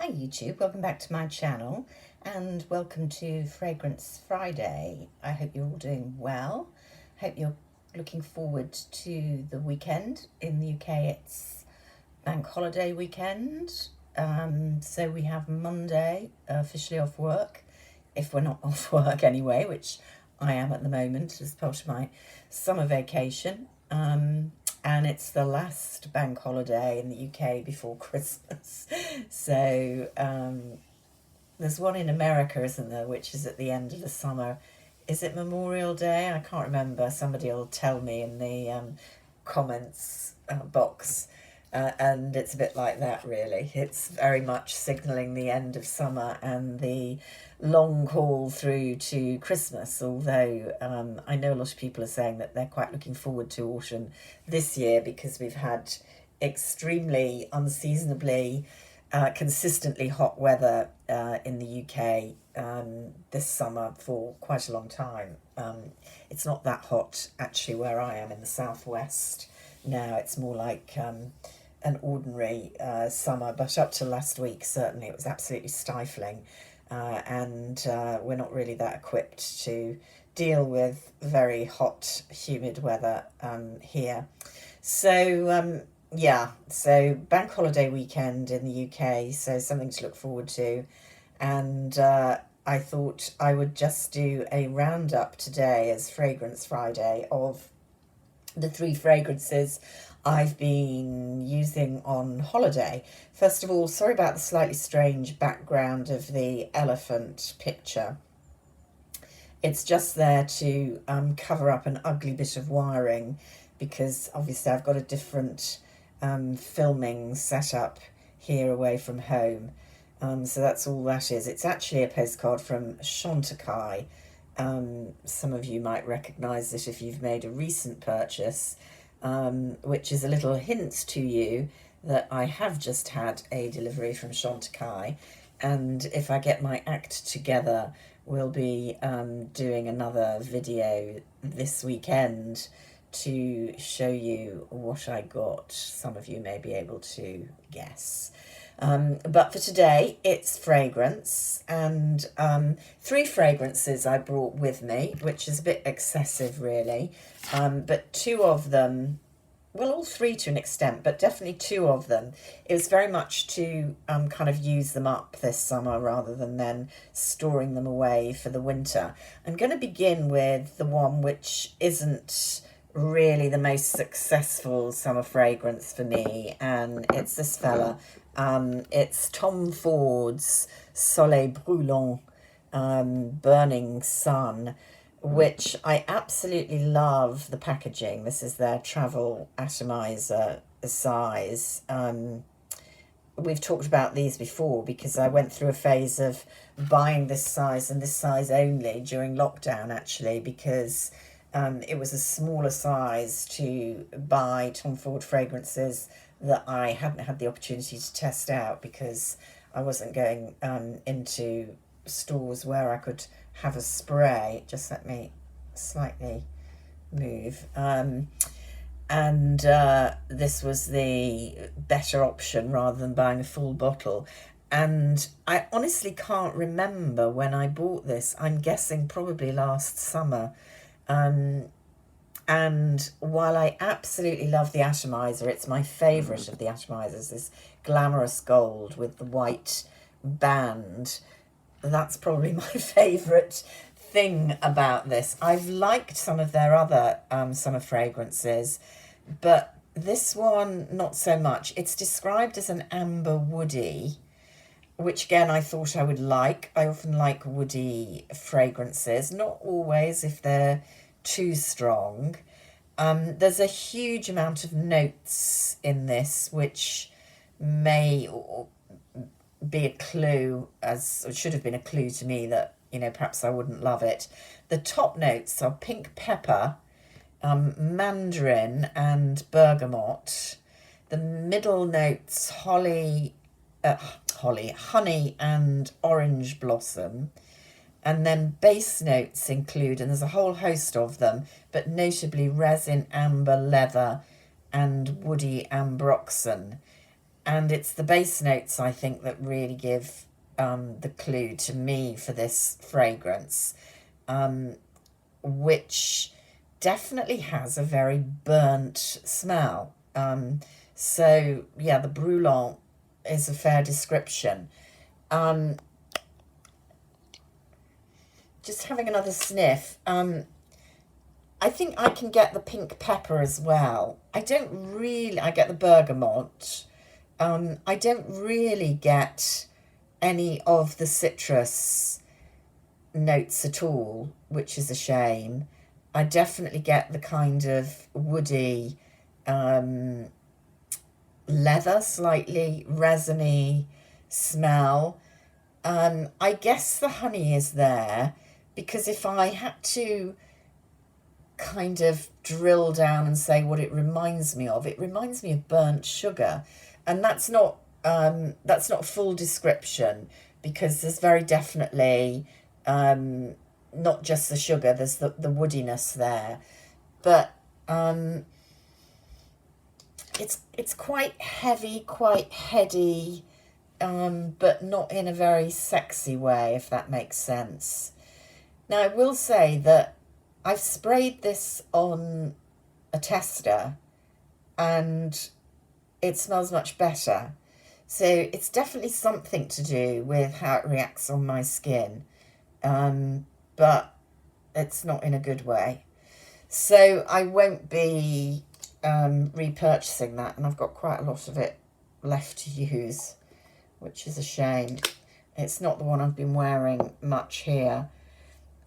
Hi YouTube, welcome back to my channel and welcome to Fragrance Friday. I hope you're all doing well. Hope you're looking forward to the weekend. In the UK it's bank holiday weekend, so we have Monday officially off work, if we're not off work anyway, which I am at the moment as part of my summer vacation. And it's the last bank holiday in the UK before Christmas. So there's one in America, isn't there, which is at the end of the summer. Is it Memorial Day? I can't remember. Somebody will tell me in the comments box. And it's a bit like that, really. It's very much signalling the end of summer and the long haul through to Christmas, although I know a lot of people are saying that they're quite looking forward to autumn this year because we've had extremely unseasonably consistently hot weather in the UK this summer for quite a long time. It's not that hot actually where I am in the southwest now. It's more like an ordinary summer, but up to last week certainly it was absolutely stifling, and we're not really that equipped to deal with very hot humid weather here. So yeah, so bank holiday weekend in the UK, so something to look forward to. And I thought I would just do a roundup today as Fragrance Friday of the 3 fragrances I've been using on holiday. First of all, sorry about the slightly strange background of the elephant picture. It's just there to cover up an ugly bit of wiring because obviously I've got a different filming setup here away from home. So that's all that is. It's actually a postcard from Chantecaille. Some of you might recognise it if you've made a recent purchase, which is a little hint to you that I have just had a delivery from Chantecaille, and if I get my act together, we'll be doing another video this weekend to show you what I got. Some of you may be able to guess. But for today, it's fragrance, and 3 fragrances I brought with me, which is a bit excessive, really. But 2 of them, well, all 3 to an extent, but definitely 2 of them, it was very much to kind of use them up this summer rather than then storing them away for the winter. I'm going to begin with the one which isn't really the most successful summer fragrance for me, and it's this fella. It's Tom Ford's Soleil Brûlant, Burning Sun, which I absolutely love the packaging. This is their travel atomizer size. We've talked about these before because I went through a phase of buying this size and this size only during lockdown, actually, because it was a smaller size to buy Tom Ford fragrances that I hadn't had the opportunity to test out because I wasn't going into stores where I could have a spray. Just let me slightly move. And this was the better option rather than buying a full bottle. And I honestly can't remember when I bought this. I'm guessing probably last summer. And while I absolutely love the atomizer, it's my favourite of the atomizers, this glamorous gold with the white band. That's probably my favourite thing about this. I've liked some of their other summer fragrances, but this one, not so much. It's described as an amber woody, which again I thought I would like. I often like woody fragrances, not always if they're too strong. There's a huge amount of notes in this, which may be a clue, as it should have been a clue to me that, you know, perhaps I wouldn't love it. The top notes are pink pepper, mandarin and bergamot. The middle notes honey and orange blossom. And then base notes include, and there's a whole host of them, but notably resin, amber, leather, and woody ambroxan. And it's the base notes, I think, that really give the clue to me for this fragrance, which definitely has a very burnt smell. So, yeah, the Brûlant is a fair description. Just having another sniff. I think I can get the pink pepper as well. I get the bergamot. I don't really get any of the citrus notes at all, which is a shame. I definitely get the kind of woody, leather, slightly resiny smell. I guess the honey is there because if I had to kind of drill down and say what it reminds me of burnt sugar, and that's not full description because there's very definitely not just the sugar, there's the woodiness there, but it's quite heavy, quite heady, but not in a very sexy way, if that makes sense. Now I will say that I've sprayed this on a tester and it smells much better. So it's definitely something to do with how it reacts on my skin, but it's not in a good way. So I won't be repurchasing that, and I've got quite a lot of it left to use, which is a shame. It's not the one I've been wearing much here.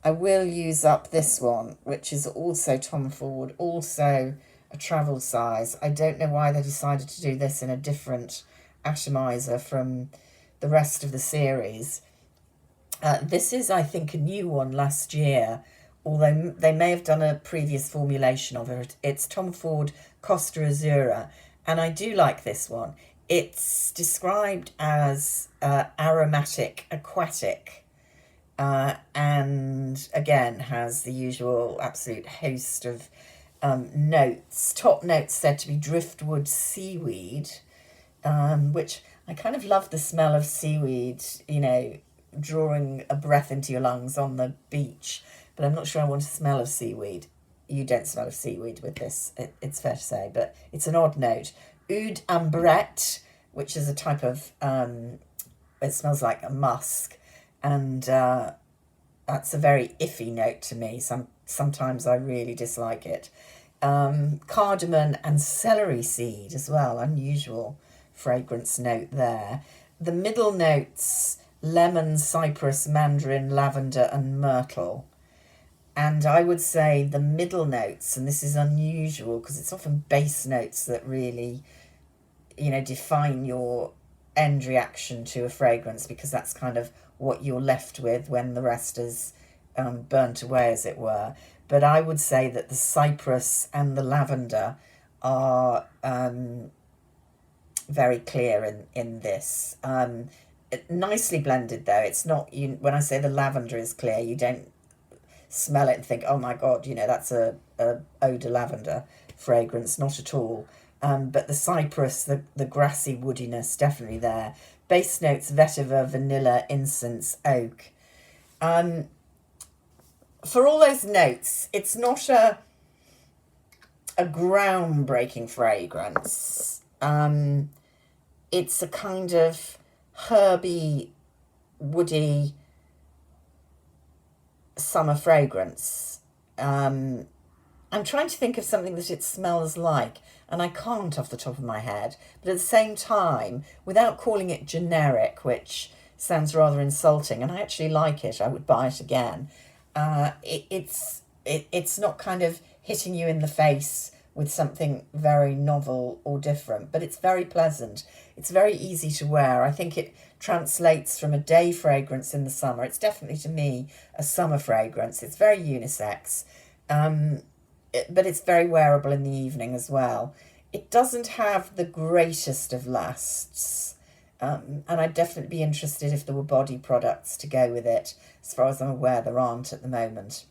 I will use up this one, which is also Tom Ford, also a travel size. I don't know why they decided to do this in a different atomizer from the rest of the series. This is, I think, a new one last year, although they may have done a previous formulation of it. It's Tom Ford Costa Azzurra, and I do like this one. It's described as aromatic aquatic, and again has the usual absolute host of notes. Top notes said to be driftwood seaweed, which I kind of love the smell of seaweed, drawing a breath into your lungs on the beach, but I'm not sure I want a smell of seaweed. You don't smell of seaweed with this, it's fair to say, but it's an odd note. Oud ambrette, which is a type of, it smells like a musk, and that's a very iffy note to me. Sometimes I really dislike it. Cardamom and celery seed as well, unusual fragrance note there. The middle notes, lemon, cypress, mandarin, lavender and myrtle. And I would say the middle notes, and this is unusual because it's often base notes that really, define your end reaction to a fragrance, because that's kind of what you're left with when the rest is burnt away, as it were. But I would say that the cypress and the lavender are very clear in this. Nicely blended, though. It's not, when I say the lavender is clear, you don't smell it and think, oh my God, that's a eau de lavender fragrance. Not at all. But the cypress, the grassy woodiness, definitely there. Base notes, vetiver, vanilla, incense, oak. For all those notes, it's not a groundbreaking fragrance. It's a kind of herby, woody summer fragrance. I'm trying to think of something that it smells like, and I can't off the top of my head. But at the same time, without calling it generic, which sounds rather insulting, and I actually like it, I would buy it again. It's not kind of hitting you in the face with something very novel or different, but it's very pleasant. It's very easy to wear. I think it translates from a day fragrance in the summer. It's definitely, to me, a summer fragrance. It's very unisex, but it's very wearable in the evening as well. It doesn't have the greatest of lasts, and I'd definitely be interested if there were body products to go with it. As far as I'm aware, there aren't at the moment.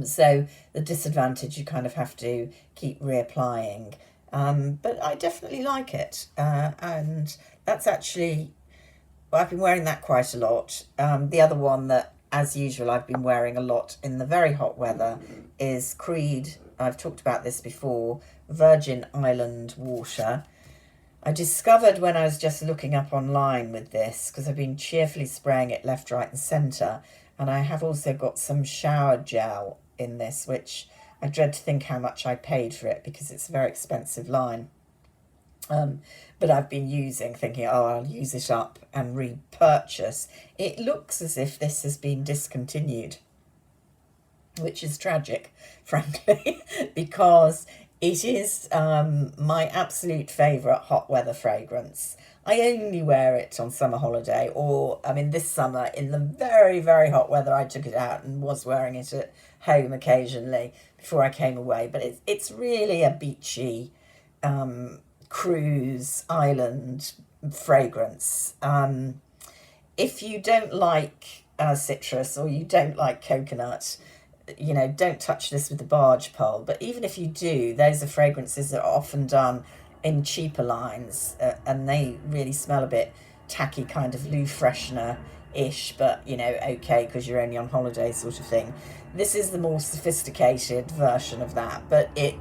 So the disadvantage, you kind of have to keep reapplying. But I definitely like it. And that's actually, well, I've been wearing that quite a lot. The other one that, as usual, I've been wearing a lot in the very hot weather is Creed. I've talked about this before, Virgin Island water. I discovered when I was just looking up online with this, because I've been cheerfully spraying it left, right, and centre, and I have also got some shower gel in this, which I dread to think how much I paid for it because it's a very expensive line. But I've been using, thinking, oh, I'll use it up and repurchase. It looks as if this has been discontinued, which is tragic, frankly, because it is my absolute favourite hot weather fragrance. I only wear it on summer holiday, or I mean, this summer in the very, very hot weather, I took it out and was wearing it at home occasionally before I came away. But it's really a beachy cruise island fragrance. If you don't like citrus or you don't like coconut, don't touch this with the barge pole. But even if you do, those are fragrances that are often done in cheaper lines, and they really smell a bit tacky, kind of loo freshener ish, but okay, because you're only on holiday, sort of thing. This is the more sophisticated version of that, but it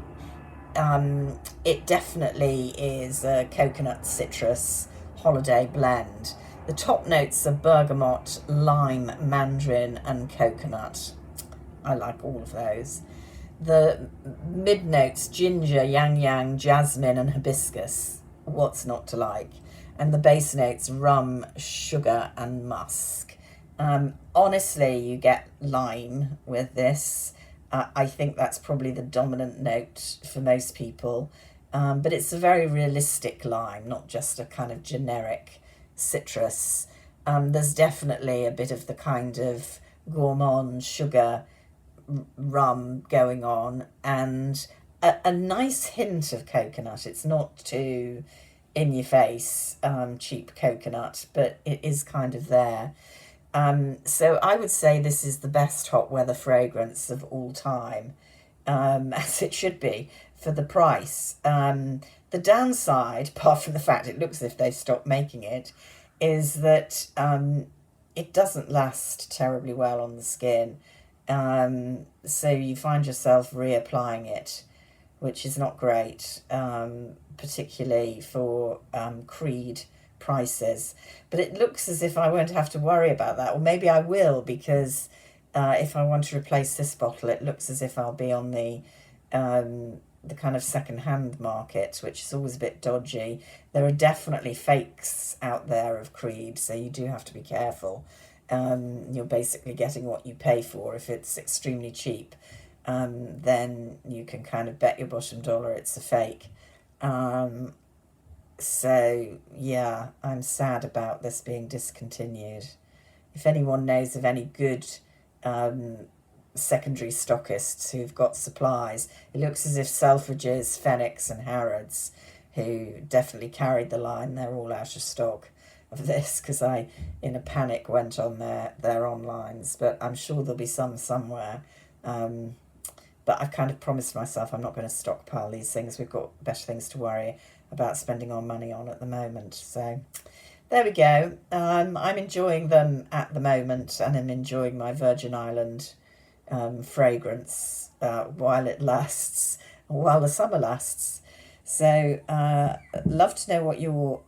definitely is a coconut citrus holiday blend. The top notes are bergamot, lime, mandarin, and coconut. I like all of those. The mid notes, ginger, yang yang, jasmine, and hibiscus. What's not to like? And the base notes, rum, sugar, and musk. Honestly, you get lime with this. I think that's probably the dominant note for most people. But it's a very realistic lime, not just a kind of generic citrus. There's definitely a bit of the kind of gourmand sugar rum going on, and a nice hint of coconut. It's not too in your face, cheap coconut, but it is kind of there. So I would say this is the best hot weather fragrance of all time, as it should be for the price. The downside, apart from the fact it looks as if they've stopped making it, is that it doesn't last terribly well on the skin. So you find yourself reapplying it, which is not great, particularly for Creed prices. But it looks as if I won't have to worry about that, or maybe I will, because if I want to replace this bottle, it looks as if I'll be on the kind of second-hand market, which is always a bit dodgy. There are definitely fakes out there of Creed, so you do have to be careful. You're basically getting what you pay for. If it's extremely cheap, then you can kind of bet your bottom dollar it's a fake. So yeah, I'm sad about this being discontinued. If anyone knows of any good secondary stockists who've got supplies, it looks as if Selfridges, Phoenix, and Harrods, who definitely carried the line, they're all out of stock of this, because I, in a panic, went on their onlines, but I'm sure there'll be some somewhere. But I've kind of promised myself I'm not going to stockpile these things. We've got better things to worry about spending our money on at the moment. So there we go. I'm enjoying them at the moment, and I'm enjoying my Virgin Island fragrance while it lasts, while the summer lasts. So love to know what your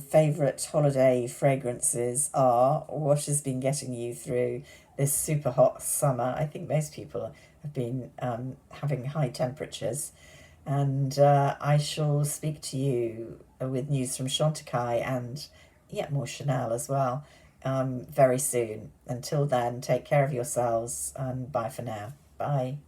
favourite holiday fragrances are. What has been getting you through this super hot summer? I think most people have been having high temperatures. And I shall speak to you with news from Chantecaille and more Chanel as well very soon. Until then, take care of yourselves, and bye for now. Bye.